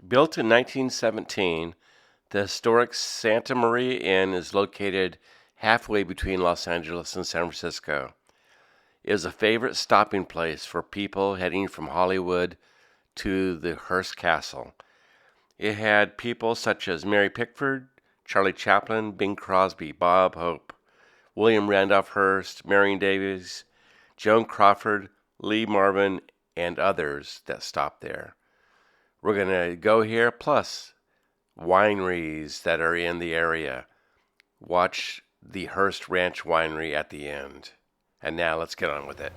Built in 1917, the historic Santa Maria Inn is located halfway between Los Angeles and San Francisco. It is a favorite stopping place for people heading from Hollywood to the Hearst Castle. It had people such as Mary Pickford, Charlie Chaplin, Bing Crosby, Bob Hope, William Randolph Hearst, Marion Davies, Joan Crawford, Lee Marvin, and others that stopped there. We're going to go here, plus wineries that are in the area. Watch the Hearst Ranch Winery at the end. And now let's get on with it.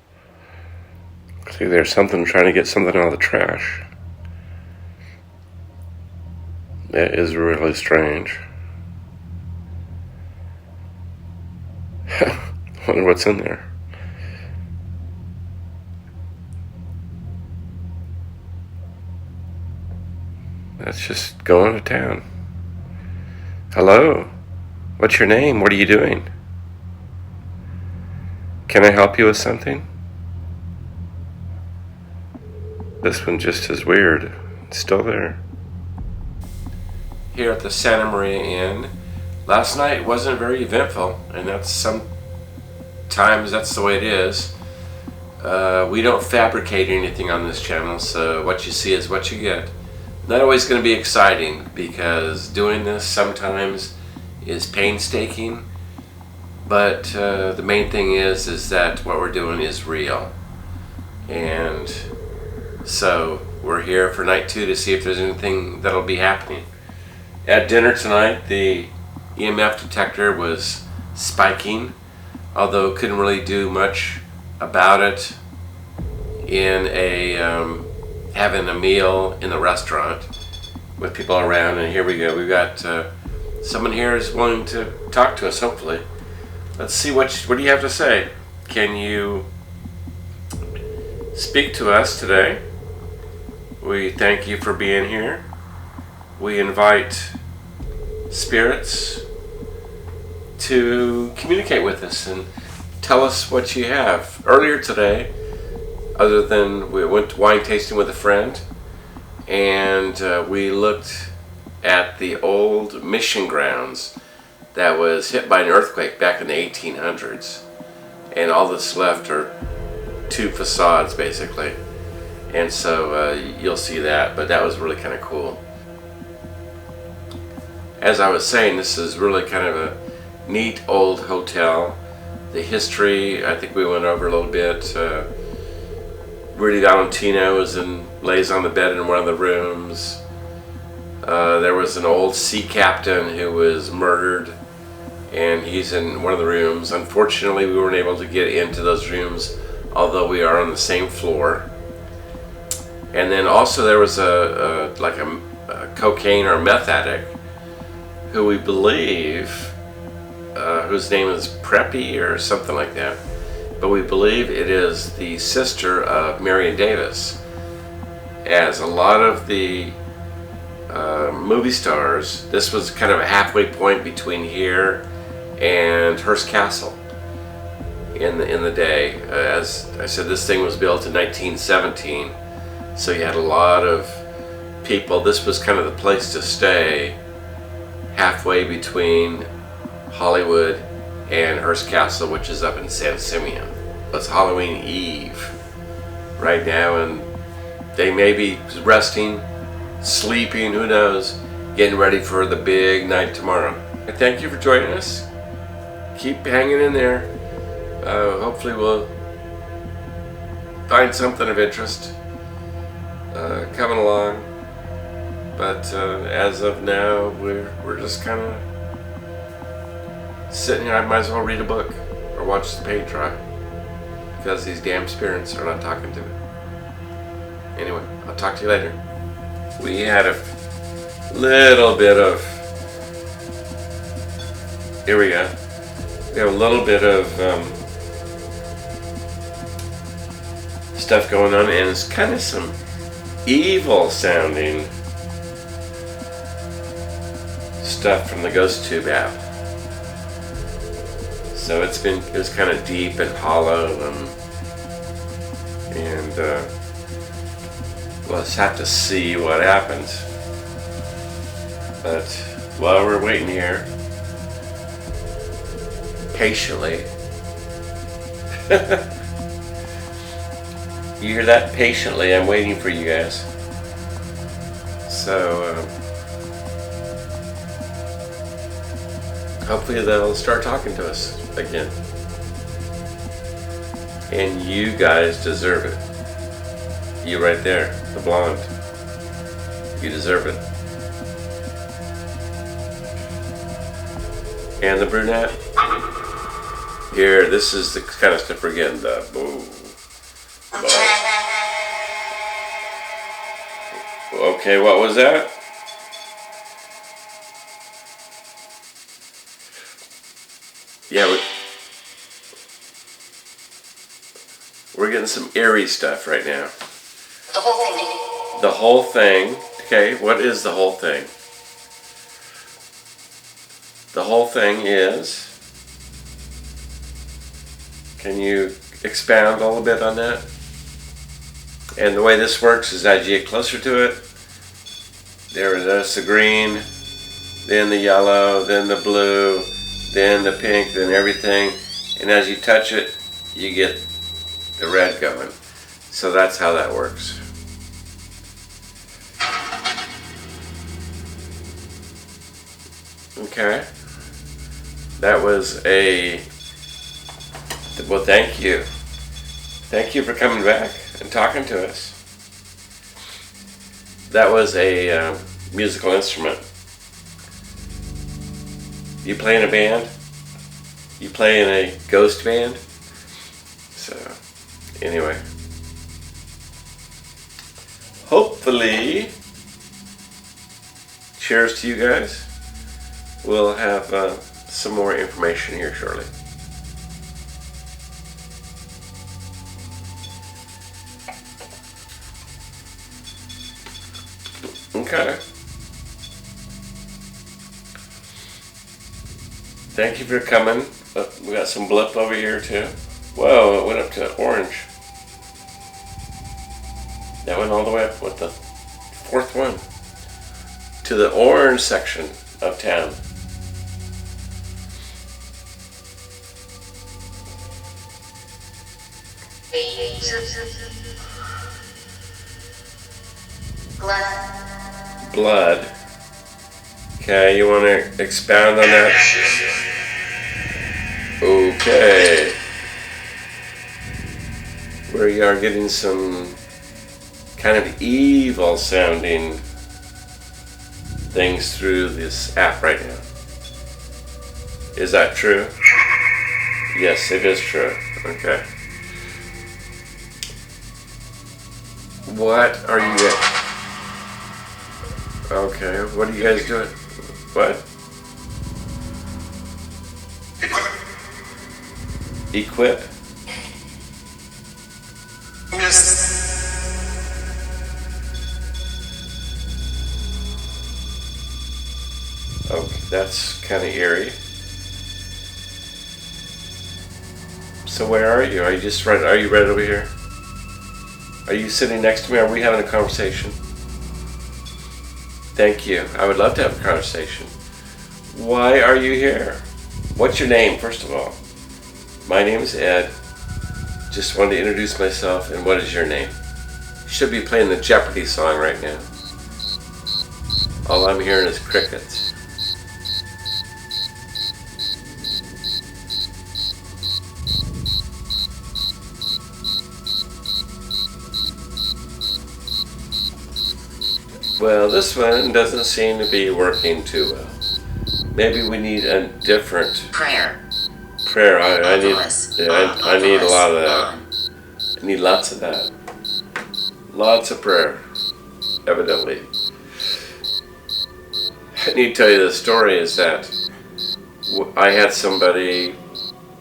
See, there's something trying to get something out of the trash. That is really strange. Wonder what's in there. That's just going to town. Hello. What's your name? What are you doing? Can I help you with something? This one just is weird. It's still there. Here at the Santa Maria Inn. Last night wasn't very eventful, and sometimes that's the way it is. We don't fabricate anything on this channel, so what you see is what you get. Not always going to be exciting, because doing this sometimes is painstaking, but the main thing is that what we're doing is real. And so we're here for night 2 to see if there's anything that'll be happening. At dinner tonight, the EMF detector was spiking, although couldn't really do much about it in having a meal in the restaurant with people around. And here we go. We've got someone here is willing to talk to us, hopefully. Let's see, what do you have to say? Can you speak to us today? We thank you for being here. We invite spirits to communicate with us and tell us what you have. Earlier today, other than we went wine tasting with a friend, and we looked at the old mission grounds that was hit by an earthquake back in the 1800s, and all that's left are 2 facades basically. And so you'll see that, but that was really kind of cool. As I was saying, this is really kind of a neat old hotel. The history, I think we went over a little bit. Rudy Valentino lays on the bed in one of the rooms. There was an old sea captain who was murdered, and he's in one of the rooms. Unfortunately, we weren't able to get into those rooms, although we are on the same floor. And then also there was a cocaine or meth addict who we believe, whose name is Preppy or something like that, but we believe it is the sister of Marion Davis. As a lot of the movie stars, this was kind of a halfway point between here and Hearst Castle in the day. As I said, this thing was built in 1917, so you had a lot of people. This was kind of the place to stay, halfway between Hollywood and Hearst Castle, which is up in San Simeon. It's Halloween Eve right now, and they may be resting, sleeping, who knows, getting ready for the big night tomorrow. Thank you for joining us. Keep hanging in there. Hopefully we'll find something of interest coming along. But as of now, we're just kind of sitting here. I might as well read a book or watch the paint dry, because these damn spirits are not talking to me. Anyway, I'll talk to you later. We had a little bit of... Here we go. We have a little bit of stuff going on, and it's kind of some evil sounding stuff from the Ghost Tube app. So it was kind of deep and hollow, and we'll just have to see what happens. But while we're waiting here, patiently, you hear that? Patiently, I'm waiting for you guys. So, hopefully they'll start talking to us again. And you guys deserve it. You right there, the blonde. You deserve it. And the brunette. Here, this is the kind of stuff we're getting. The boo. Okay, what was that? Yeah, we're getting some eerie stuff right now. The whole thing. The whole thing. Okay, what is the whole thing? The whole thing is... Can you expound a little bit on that? And the way this works is as you get closer to it, there's the green, then the yellow, then the blue, then the pink, then everything. And as you touch it, you get the red going. So that's how that works. Okay. That was a... Well, thank you. Thank you for coming back and talking to us. That was a musical instrument. You play in a band? You play in a ghost band? So, anyway. Hopefully, cheers to you guys. We'll have some more information here shortly. Okay. Thank you for coming. We got some blip over here too. Whoa, it went up to orange. That went all the way up with the fourth one. To the orange section of town. Blood. Okay, you want to expound on that? Okay. We are getting some kind of evil sounding things through this app right now. Is that true? Yes, it is true. Okay. What are you doing? Okay, what are you guys doing? What? Equip? Yes. Okay, that's kind of eerie. So where are you? Are you just right? Are you right over here? Are you sitting next to me? Are we having a conversation? Thank you. I would love to have a conversation. Why are you here? What's your name, first of all? My name is Ed. Just wanted to introduce myself. And what is your name? You should be playing the Jeopardy song right now. All I'm hearing is crickets. Well, this one doesn't seem to be working too well. Maybe we need a different Prayer. I need. Yeah, I need a lot of that. I need lots of that. Lots of prayer. Evidently. I need to tell you the story is that I had somebody.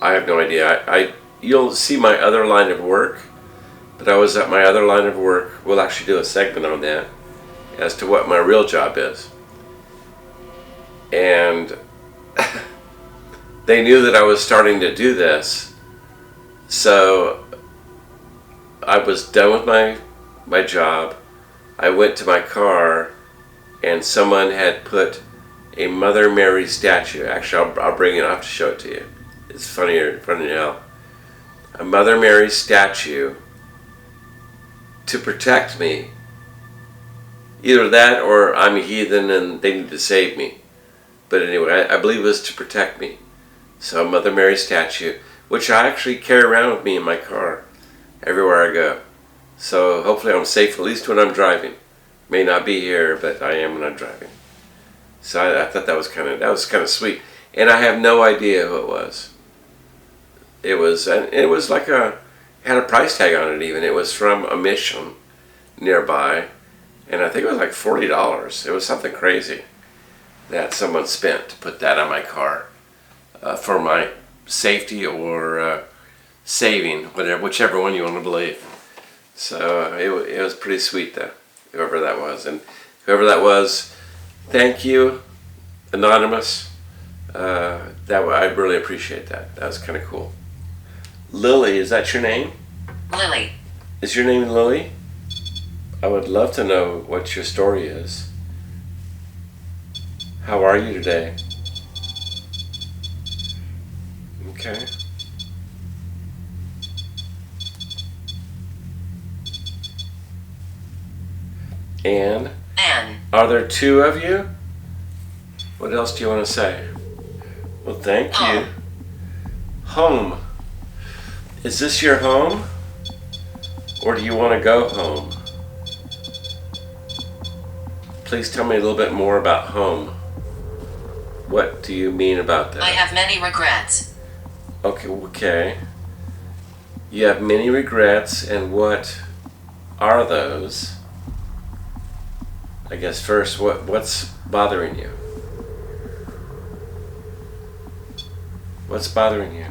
I have no idea. You'll see my other line of work, but I was at my other line of work. We'll actually do a segment on that as to what my real job is. And they knew that I was starting to do this, so I was done with my job. I went to my car, and someone had put a Mother Mary statue. Actually, I'll bring it. I'll have to show it to you. It's funny now. A Mother Mary statue to protect me. Either that or I'm a heathen and they need to save me. But anyway, I believe it was to protect me. So a Mother Mary statue, which I actually carry around with me in my car everywhere I go. So hopefully I'm safe, at least when I'm driving. May not be here, but I am when I'm driving. So I thought that was kind of sweet. And I have no idea who it was. It was like it had a price tag on it even. It was from a mission nearby. And I think it was like $40. It was something crazy that someone spent to put that on my car for my safety or saving, whichever one you want to believe. So it was pretty sweet though, whoever that was. And whoever that was, thank you, Anonymous. I really appreciate that. That was kind of cool. Lily, is that your name? Lily. Is your name Lily? I would love to know what your story is. How are you today? Okay. Anne? Are there two of you? What else do you want to say? Well, thank you. Home. Is this your home? Or do you want to go home? Please tell me a little bit more about home. What do you mean about that? I have many regrets. Okay. You have many regrets, and what are those? I guess first, what's bothering you? What's bothering you?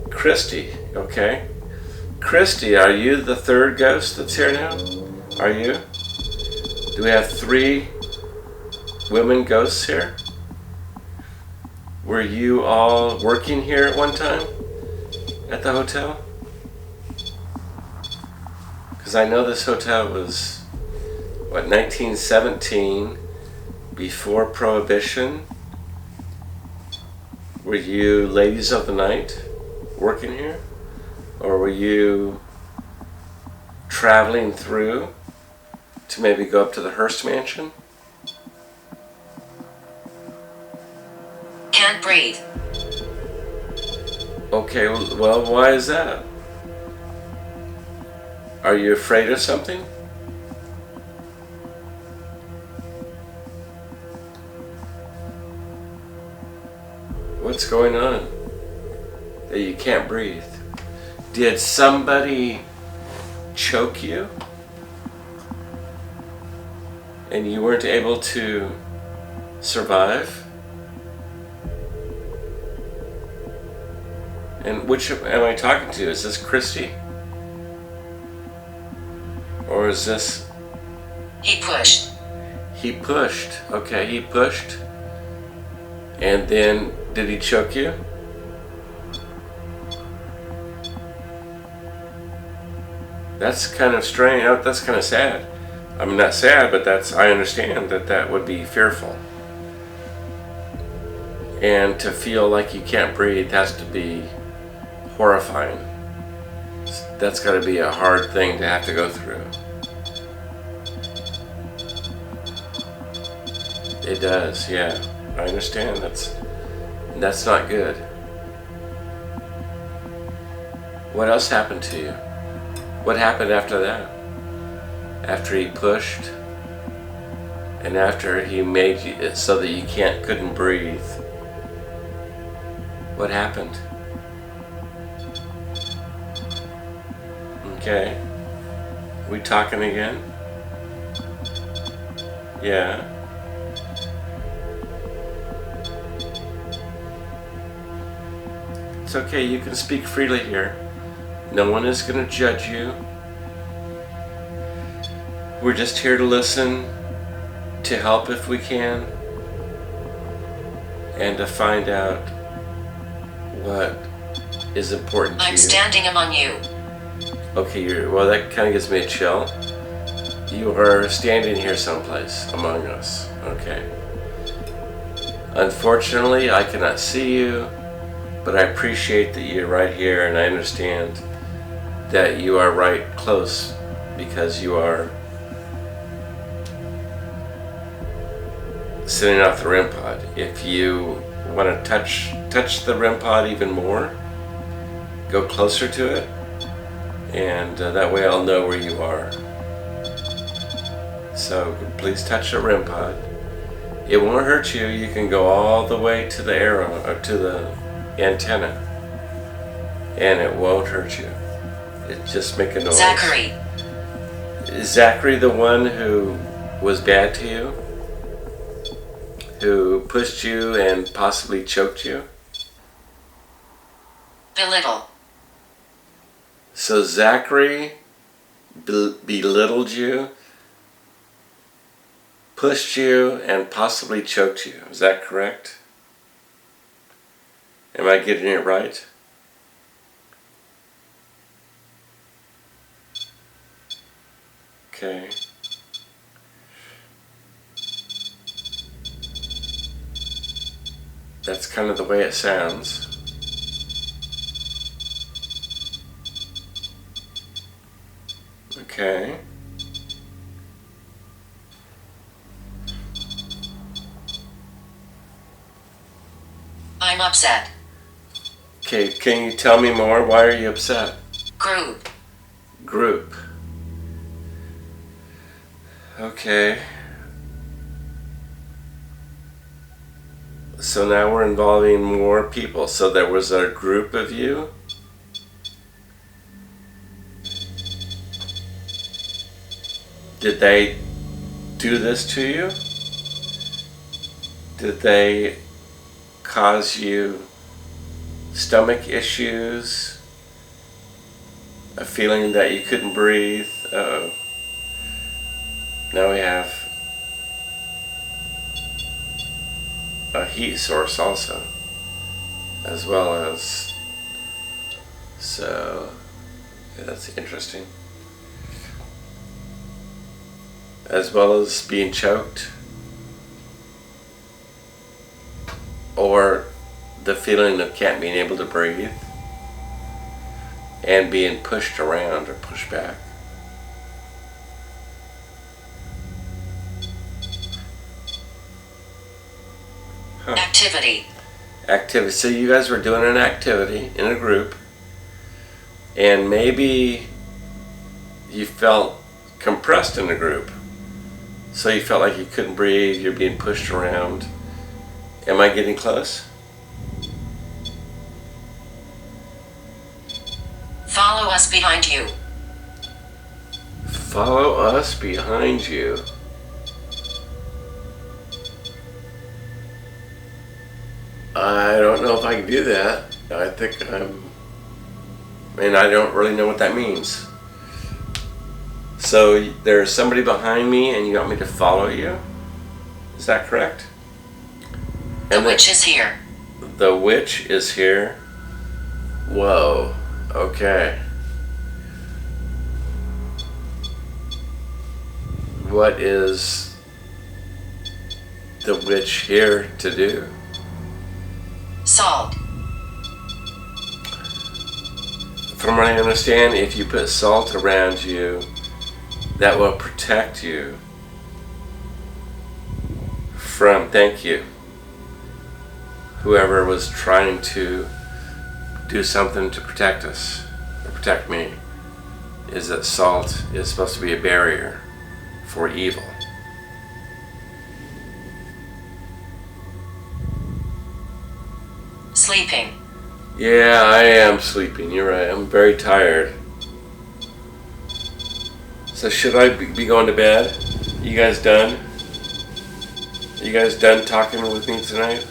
Christy, okay. Christy, are you the third ghost that's here now? Are you? Do we have 3 women ghosts here? Were you all working here at one time? At the hotel? Because I know this hotel was, 1917, before Prohibition. Were you ladies of the night working here? Or were you traveling through to maybe go up to the Hearst Mansion? Can't breathe. Okay, well, why is that? Are you afraid of something? What's going on that you can't breathe? Did somebody choke you and you weren't able to survive? And which am I talking to? Is this Christy? Or is this... He pushed. He pushed. Okay, he pushed. And then, did he choke you? That's kind of strange. That's kind of sad. I mean, not sad, but I understand that would be fearful. And to feel like you can't breathe has to be horrifying. That's got to be a hard thing to have to go through. It does, yeah. I understand. That's not good. What else happened to you? What happened after that? After he pushed, and after he made it so that you couldn't breathe. What happened? Okay. We talking again? Yeah. It's okay, you can speak freely here. No one is going to judge you. We're just here to listen, to help if we can, and to find out what is important to you? I'm standing among you. Okay, well, that kind of gives me a chill. You are standing here someplace among us. Okay. Unfortunately, I cannot see you, but I appreciate that you're right here, and I understand that you are right close because you are sitting off the REM pod. If you want to touch the REM pod even more, go closer to it, and that way I'll know where you are. So please touch the REM pod. It won't hurt you. You can go all the way to the arrow or to the antenna, and it won't hurt you. It just make a noise. Zachary. Is Zachary the one who was bad to you? Who pushed you and possibly choked you? Belittle. So Zachary belittled you, pushed you, and possibly choked you. Is that correct? Am I getting it right? Okay. That's kind of the way it sounds. Okay. I'm upset. Okay, can you tell me more? Why are you upset? Group. Okay. So now we're involving more people. So there was a group of you? Did they do this to you? Did they cause you stomach issues? A feeling that you couldn't breathe? Uh-oh. Now we have a heat source also, as well as, so yeah, that's interesting. As well as being choked, or the feeling of can't being able to breathe, and being pushed around or pushed back. Huh. Activity. So you guys were doing an activity in a group, and maybe you felt compressed in the group. So you felt like you couldn't breathe, you're being pushed around. Am I getting close? Follow us behind you. Follow us behind you. I don't know if I can do that. I think I don't really know what that means. So there's somebody behind me and you want me to follow you? Is that correct? The witch is here. The witch is here. Whoa. Okay. What is the witch here to do? Salt. From what I understand, if you put salt around you, that will protect you from, thank you, whoever was trying to do something to protect us, or protect me, is that salt is supposed to be a barrier for evil. Sleeping. Yeah, I am sleeping. You're right. I'm very tired. So should I be going to bed? You guys done? You guys done talking with me tonight?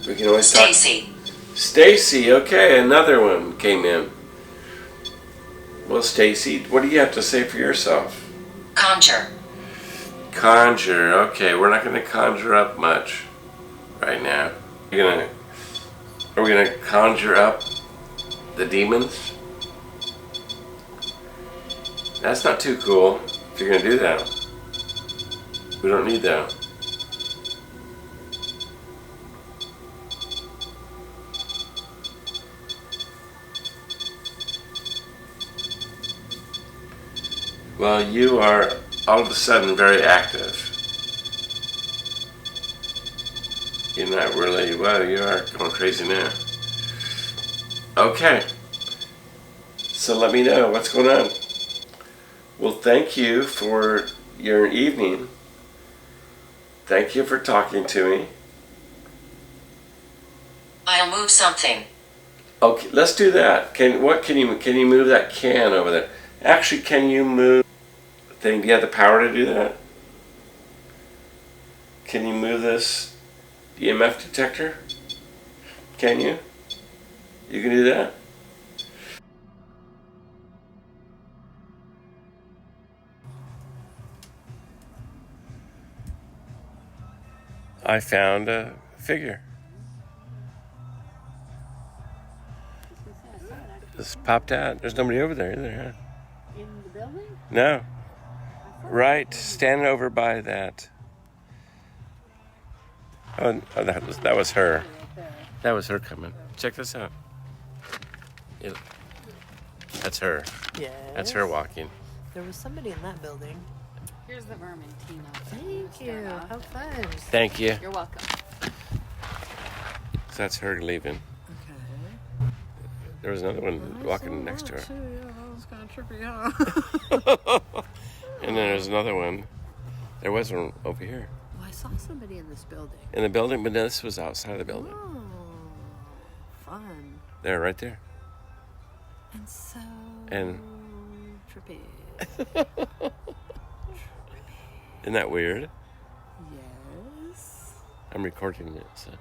We can always talk. Stacy, okay, another one came in. Well, Stacy, what do you have to say for yourself? Conjure. Conjure, okay, we're not going to conjure up much right now. You're going to Are we gonna conjure up the demons? That's not too cool if you're gonna do that. We don't need that. Well, you are all of a sudden very active. You're not really, well, you are going crazy now. Okay. So let me know what's going on. Well, thank you for your evening. Thank you for talking to me. I'll move something. Okay, let's do that. Can you move that can over there? Actually, can you move the thing? Do you have the power to do that? Can you move this EMF detector? Can you? You can do that? I found a figure. Just popped out. There's nobody over there either, huh? In the building? No. Right, standing over by that. Oh, that was her. That was her coming. Check this out. That's her. Yes. That's her walking. There was somebody in that building. Here's the vermin, Tina. Thank you. How fun. Thank you. You're welcome. So that's her leaving. Okay. There was another one walking next to her. Too, yeah, that was kind of trippy, huh? And then there's another one. There was one over here. Well, I saw somebody in this building. In the building, but this was outside of the building. Oh, fun. There, right there. And so And trippy. isn't that weird? Yes. I'm recording it, so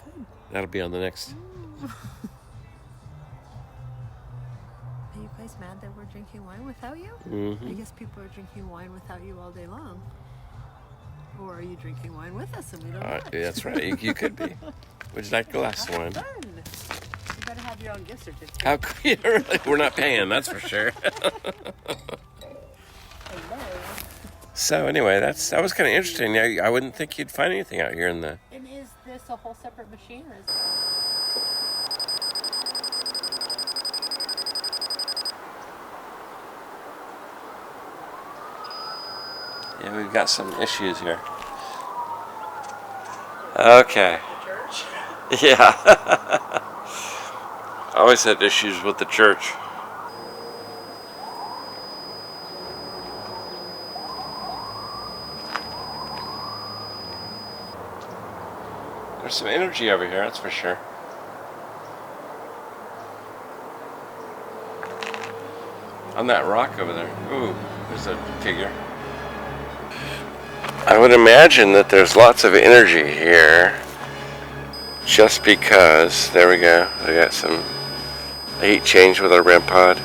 Good. that'll be on the next. Are you guys mad that we're drinking wine without you? Mm-hmm. I guess people are drinking wine without you all day long. Or are you drinking wine with us and we don't know it? That's right. You could be. Would you like a glass of wine? Fun. You better have your own gift certificate. How could you really? We're not paying, that's for sure. So anyway, that was kind of interesting. I wouldn't think you'd find anything out here in the. And is this a whole separate machine or is Yeah, we've got some issues here. Okay. church? Yeah. I always had issues with the church. There's some energy over here, that's for sure. On that rock over there. Ooh, there's a figure. I would imagine that there's lots of energy here. Just because, there we go, we got some heat change with our REM pod.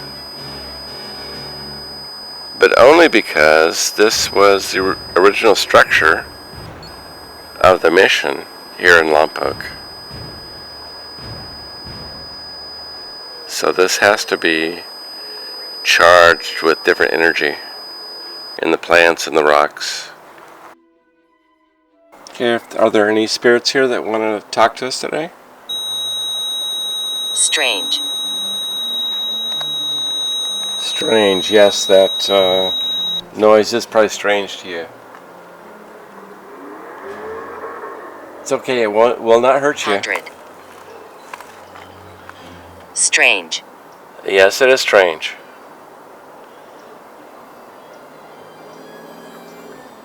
But only because this was the original structure of the mission here in Lompoc. So this has to be charged with different energy in the plants and the rocks. Okay, are there any spirits here that want to talk to us today? Strange. Strange, yes, that noise is probably strange to you. It's okay, it will not hurt you. 100. Strange. Yes, it is strange.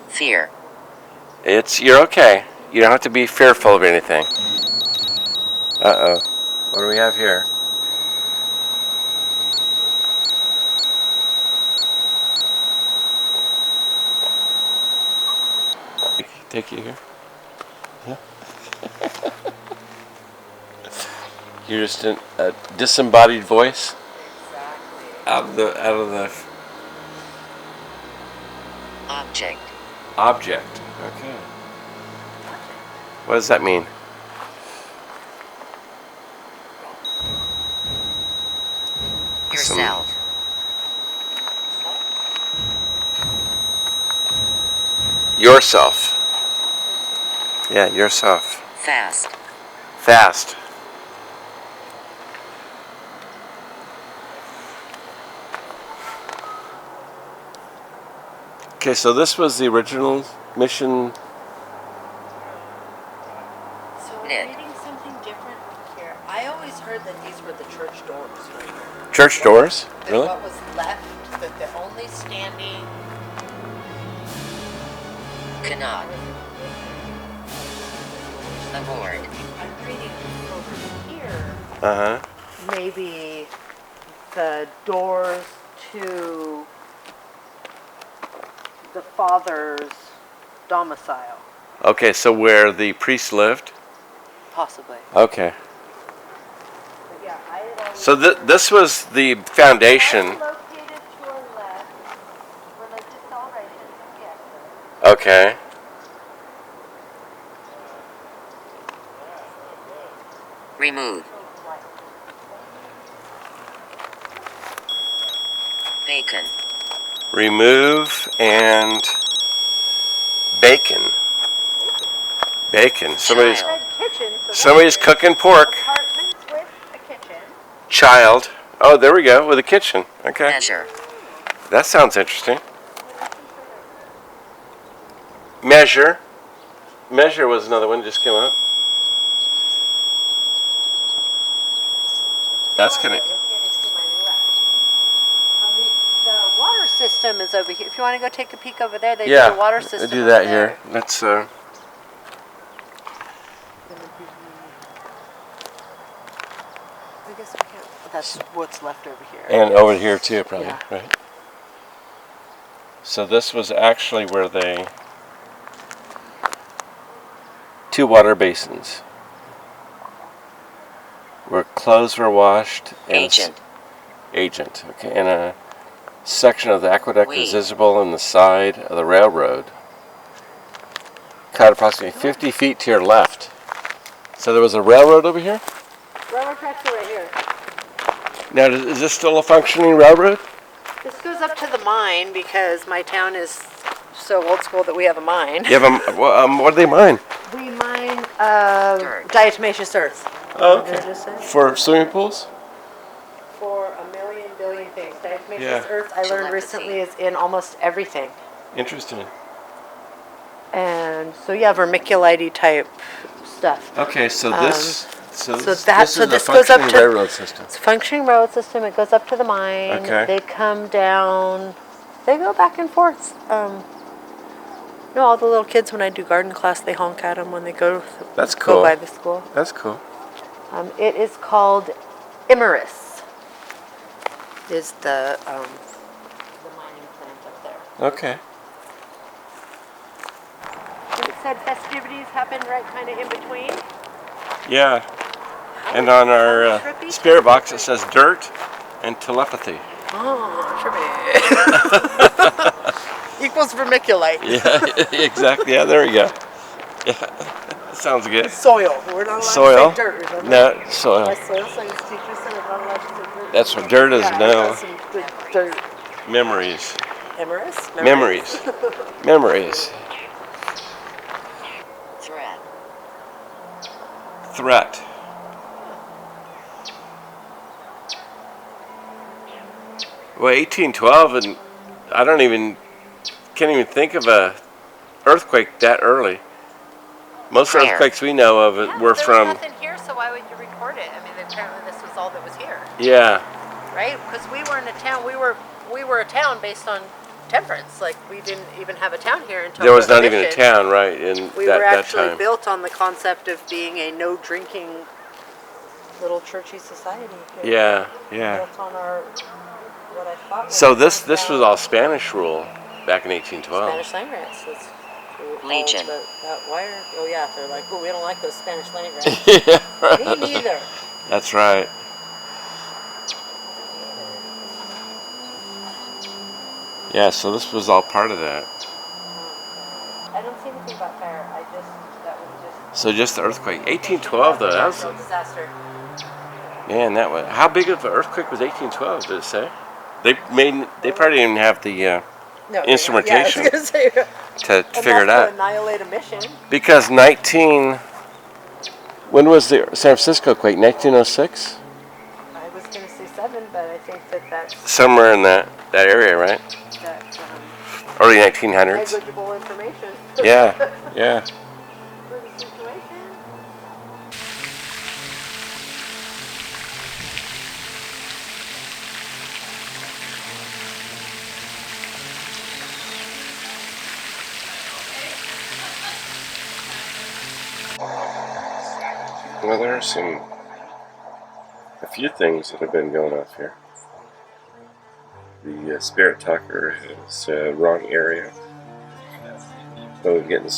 Fear. You're okay. You don't have to be fearful of anything. Uh-oh. What do we have here? Take you here. Yeah. You're just a disembodied voice. Out of the Object. object. Okay. What does that mean? Yourself. Yeah, yourself. Fast. Fast. Okay, so this was the original mission. So I'm Knit. reading something different here. I always heard that these were the church doors. Right? Church doors? That Really? what was left, that the only standing. Cannot. Aboard. I'm reading over here. Uh-huh. Maybe the doors to the father's domicile, Okay, so where the priest lived? possibly. Okay. But yeah, I had always So this was the foundation. located to our left, where the deceleration. Yes. Okay. Remove. Bacon. Remove and bacon. Bacon. Somebody's Child. Kitchen. So somebody's cooking pork. apartments with a kitchen. Child. Oh, there we go, with a kitchen. Okay. Measure. That sounds interesting. Measure. Measure was another one that just came up. That's kind of... The water system is over here. If you want to go take a peek over there, they Yeah, do the water system. do that over there. here. Let's, I guess we can't. That's what's left over here. and over here too, probably, Yeah. right? So this was actually where they... Two water basins. Where clothes were washed. And Agent. Agent, okay. And a section of the aqueduct We. is visible on the side of the railroad. Cut approximately 50 feet to your left. So there was a railroad over here? Railroad tracks are right here. Now, is this still a functioning railroad? This goes up to the mine because my town is so old school that we have a mine. You have what do they mine? We mine Dirt. diatomaceous earth. Oh, What did I just say? For swimming pools? For a million billion things. Diatomaceous Yeah. earth, I learned recently, is in almost everything. Interesting. And so yeah, vermiculite type stuff. Okay, so this, so this this a goes up functioning to- railroad system. It's a functioning road system. It goes up to the mine. Okay. They come down. They go back and forth. You know, all the little kids when I do garden class, they honk at them when they go That's go cool. by the school. That's cool. It is called Imerus. Is the mining plant up there. Okay. And it said festivities happen right kind of in between. Yeah. And on our Trippy. spirit box it says dirt and telepathy. Oh, trippy. Equals vermiculite. Yeah, exactly. Yeah, there we go. Yeah, sounds good. Soil. We're not allowed Soil. to say dirt, remember? No, soil. My soil science teacher said I'm not allowed to say dirt. That's what dirt is Yeah, now. that's some good dirt. Memories. Imerus? Memories. Memories. Threat. Threat. Well, 1812, and I can't even think of a earthquake that early. Most Prayer. earthquakes we know of it were there from, was nothing here, so why would you record it? I mean, apparently this was all that was here, yeah, right? Because we were in a town. We were a town based on temperance. Like we didn't even have a town here until there was not even a Prohibition. town, right, in We that were actually time. built on the concept of being a no drinking little churchy society. Here. Yeah, yeah. Built on our what I thought. Was So this was all Spanish rule back in 1812. Spanish land grants. That's all Legion. That wire. Oh yeah, they're like, oh, we don't like those Spanish land grants. Yeah, Me neither. that's right. Yeah, so this was all part of that. I don't see anything about fire. That was just. So just the earthquake. 1812 though, that was, natural disaster. man, that how big of an earthquake was 1812, did it say? They probably didn't have the No, instrumentation Yeah, I was gonna say, to figure it enough to out. annihilate a mission. Because when was the San Francisco quake? 1906? I was gonna say 7, but I think that's Somewhere in that area, right? that's Early 1900s. negligible information. Yeah, yeah. For the situation. Well, there are a few things that have been going off here. The Spirit Talker has wrong area. But we're getting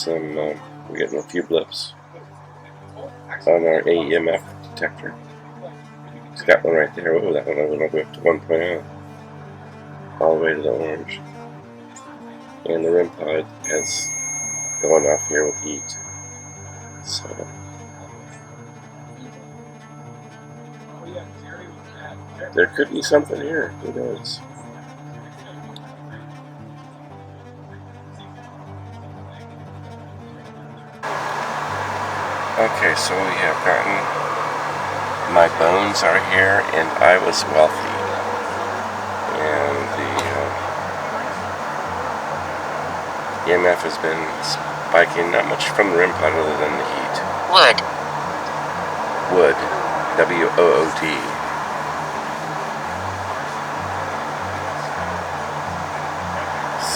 a few blips on our AEMF detector. It's got one right there. Oh, that one went all the way up to 1.0. All the way to the orange. And the REM pod has going off here with heat. So there could be something here. Who knows? Okay, so we have gotten my bones are here, and I was wealthy. And the EMF has been spiking, not much from the REM pod other than the heat. Wood. Wood. W-O-O-D.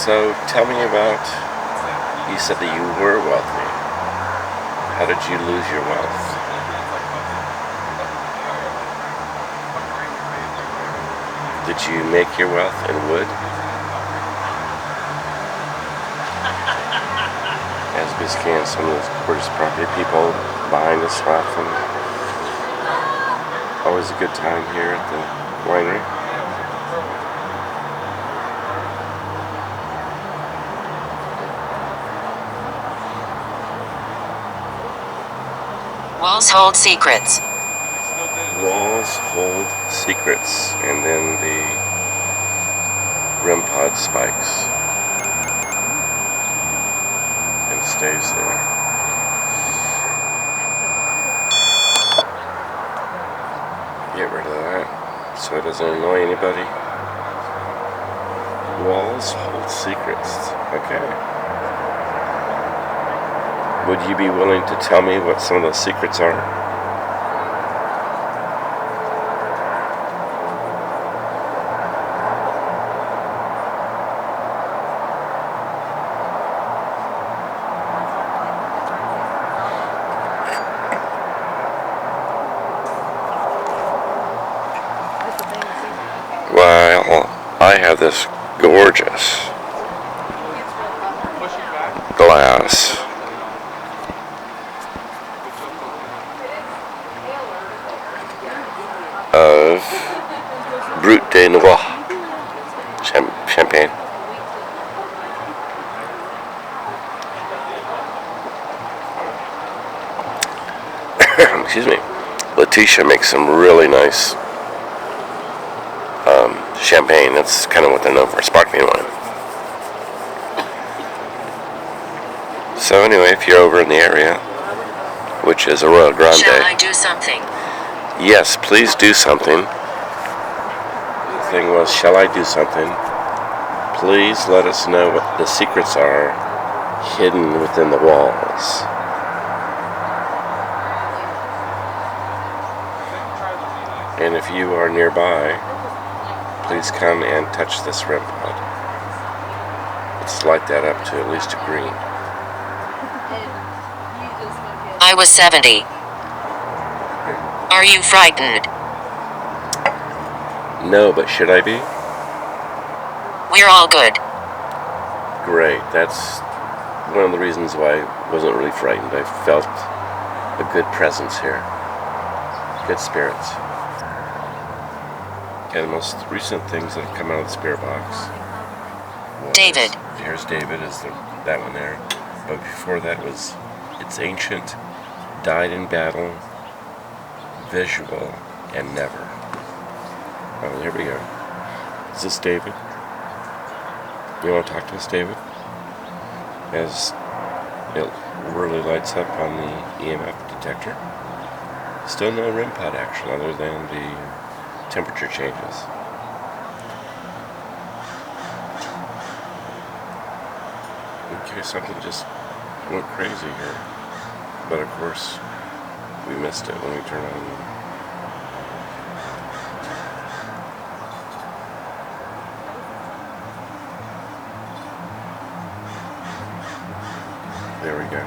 So tell me about, you said that you were wealthy. How did you lose your wealth? Did you make your wealth in wood? As we scan some of those gorgeous property, people behind us laughing. Always a good time here at the winery. Walls hold secrets. Walls hold secrets, and then the REM pod spikes and stays there. Get rid of that so it doesn't annoy anybody. Walls hold secrets. Okay. Would you be willing to tell me what some of those secrets are? Well, I have this gorgeous glass of Brut de Noir champagne. Excuse me. Letitia makes some really nice champagne. That's kind of what they're known for, sparkling wine. So anyway, if you're over in the area, which is a Royal Grande. Shall I do something? Yes, please do something. The thing was, shall I do something? Please let us know what the secrets are hidden within the walls. And if you are nearby, please come and touch this REM pod. Let's light that up to at least a green. I was 70. Are you frightened? No, but should I be? We're all good. Great. That's one of the reasons why I wasn't really frightened. I felt a good presence here. Good spirits. Okay, the most recent things that have come out of the spirit box. David. Here's David, is that one there. But before that was, it's ancient, died in battle, visual, and never. Oh, here we go. Is this David? You want to talk to us, David? As it really lights up on the EMF detector. Still no REM pod action other than the temperature changes. Okay, something just went crazy here. But of course, we missed it when we turned on the... There we go.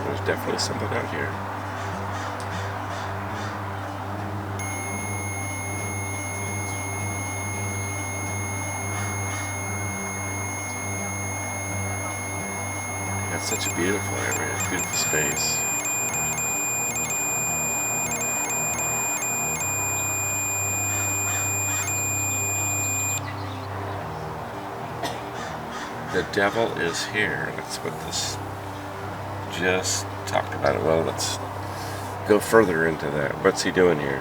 There's definitely something out here. It's such a beautiful area, beautiful space. The devil is here. That's what this just talked about it. Well, let's go further into that. What's he doing here?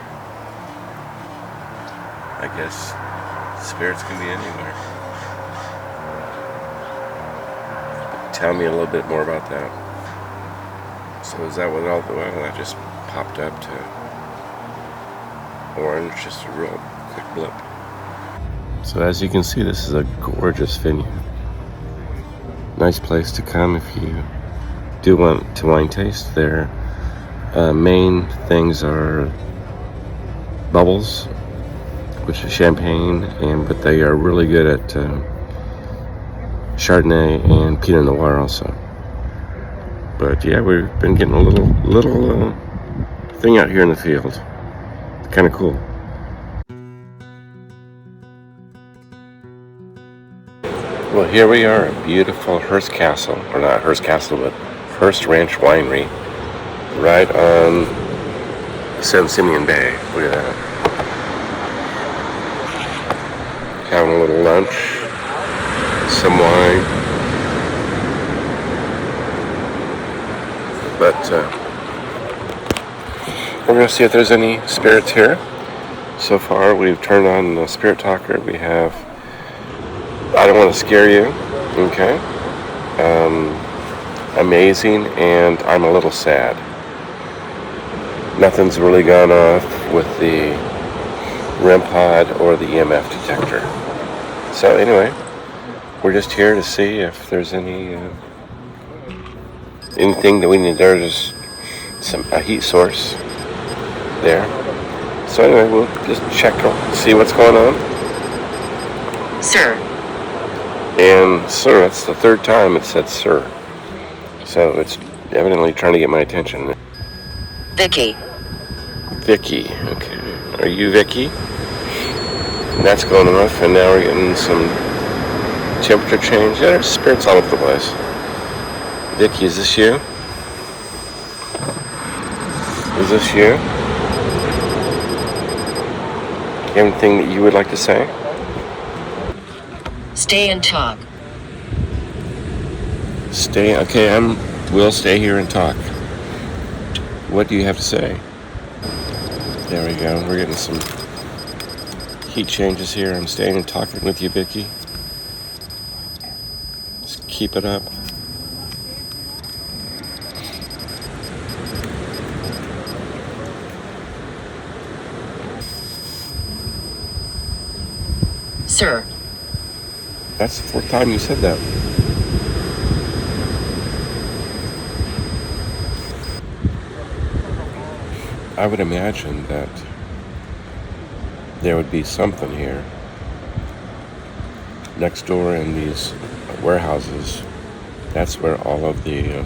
I guess spirits can be anywhere. Tell me a little bit more about that. So is that what all the well that just popped up to orange, just a real quick blip. So as you can see, this is a gorgeous vineyard. Nice place to come if you do want to wine taste. Their main things are bubbles, which is champagne, but they are really good at Chardonnay and Pinot Noir also. But yeah, we've been getting a little thing out here in the field. Kind of cool. Well, here we are at beautiful Hearst Castle, or not Hearst Castle, but Hearst Ranch Winery, right on San Simeon Bay. Look at that. Having a little lunch, some wine, but we're going to see if there's any spirits here. So far, we've turned on the spirit talker. We have I Don't Want to Scare You, okay, Amazing, and I'm a Little Sad. Nothing's really gone off with the REM pod or the EMF detector. So anyway, we're just here to see if there's anything that we need. There's a heat source there. So anyway, we'll just check out, see what's going on. Sir. And sir, that's the third time it said sir. So it's evidently trying to get my attention. Vicky. Vicky, okay. Are you Vicky? That's going off, and now we're getting some temperature change. Yeah, there's spirits all over the place. Vicky, is this you? Is this you? Do you have anything that you would like to say? Stay and talk. We'll stay here and talk. What do you have to say? There we go. We're getting some heat changes here. I'm staying and talking with you, Vicky. Just keep it up. Sir. That's the fourth time you said that. I would imagine that there would be something here next door in these warehouses. That's where all of the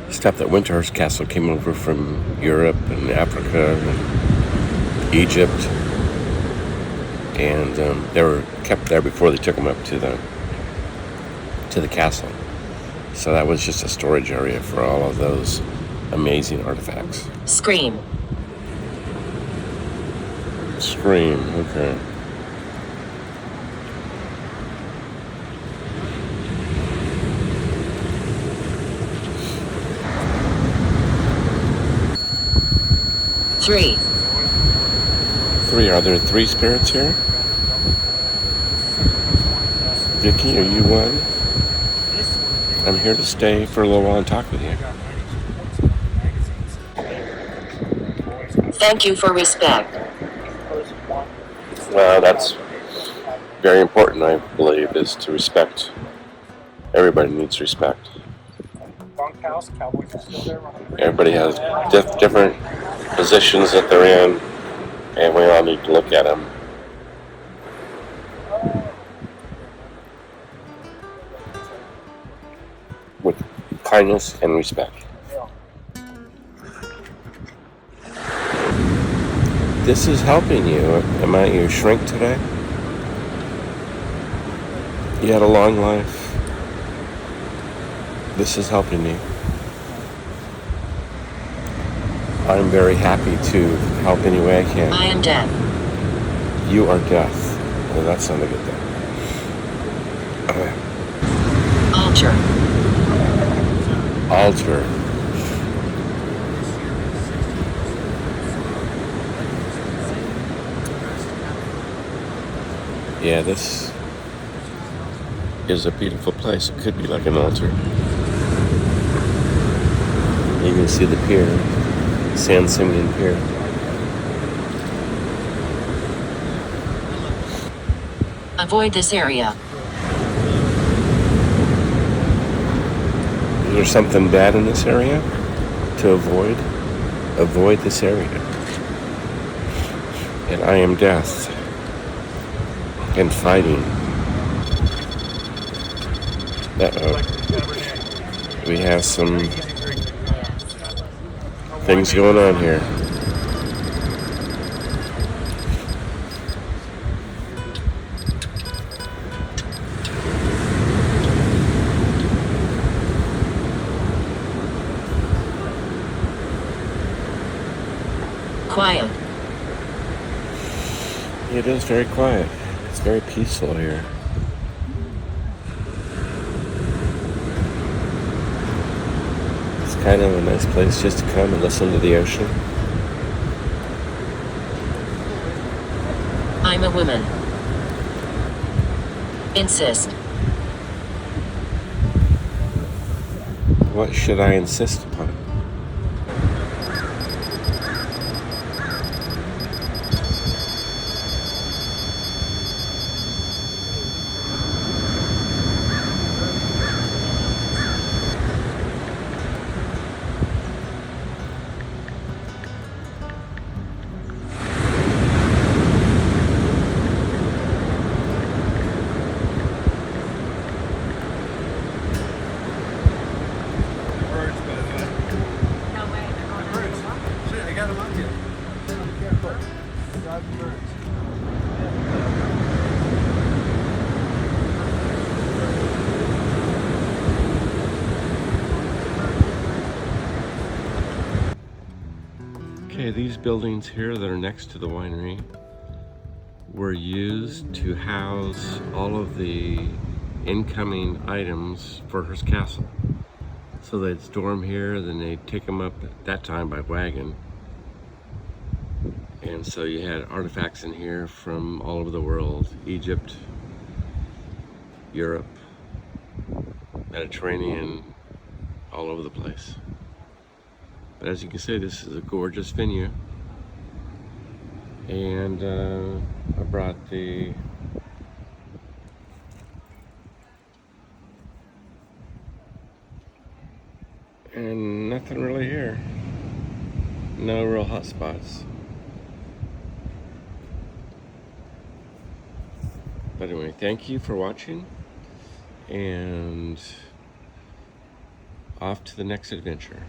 stuff that went to Hearst Castle came over from Europe and Africa and Egypt, and they were kept there before they took them up to the castle. So that was just a storage area for all of those amazing artifacts. Scream. Scream, okay. three. Are there three spirits here? Vicky, are you one? I'm here to stay for a little while and talk with you. Thank you for respect. Well, that's very important, I believe, is to respect. Everybody needs respect. Everybody has different positions that they're in, and we all need to look at them. With kindness and respect. This is helping you. Am I your shrink today? You had a long life. This is helping you. I'm very happy to help any way I can. I am death. You are death. Well, that sounded good there. Altar. Altar. Yeah, this is a beautiful place. It could be like an altar. You can see the pier, San Simeon Pier. Avoid this area. Is there something bad in this area to avoid? Avoid this area. And I am death. And fighting. We have some things going on here. Quiet. It is very quiet. It's very peaceful here. It's kind of a nice place just to come and listen to the ocean. I'm a woman. Insist. What should I insist upon? Okay, these buildings here that are next to the winery were used to house all of the incoming items for Hearst Castle. So they'd store them here, then they'd take them up at that time by wagon. And so you had artifacts in here from all over the world: Egypt, Europe, Mediterranean, all over the place. But as you can see, this is a gorgeous venue. And I brought the and nothing really here. No real hot spots. But anyway, thank you for watching, and off to the next adventure.